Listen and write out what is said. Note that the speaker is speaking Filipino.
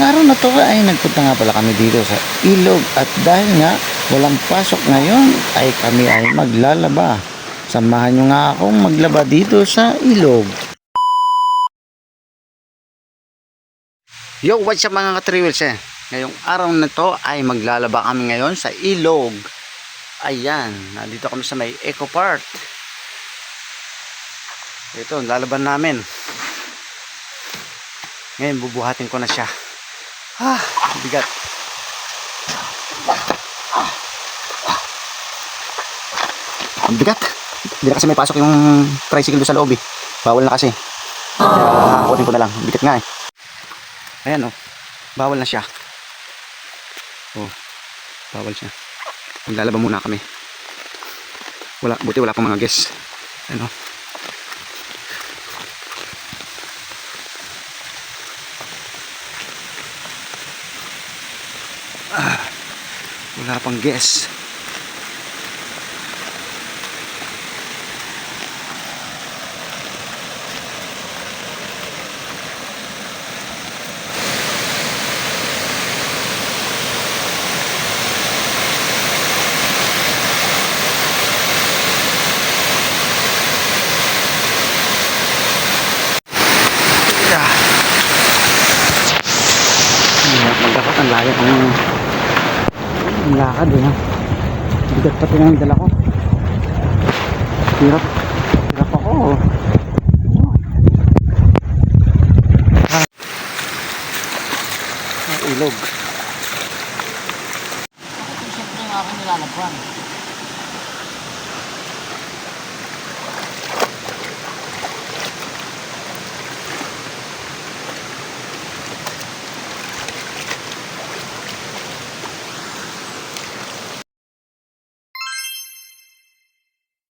araw na to ay nagpunta nga pala kami dito sa ilog at dahil nga walang pasok ngayon ay kami ay maglalaba. Samahan nyo nga akong maglaba dito sa ilog. Yo, what's up mga ka-3wheels Ngayong araw na to ay maglalaba kami ngayon sa ilog. Ayan, nandito kami sa may Eco Park. Ito, lalaban namin. Ngayon, bubuhatin ko na siya. Bigat. Ang bigat. Hindi na kasi may pasok yung tricycle doon sa loob eh. Bawal na kasi. Kaya kunin ko na lang. Bigat nga eh. Ayan oh. Bawal na siya. Oh. Bawal siya. Maglalaban muna kami. Buti wala pang mga guests. Ayan oh. Wala pang guess. Magdapat ang layo ang lakad eh. Bigat pati ng dala ko. Hirap ako. Ilog. Bakit yung siyempre yung aking nilalagwan?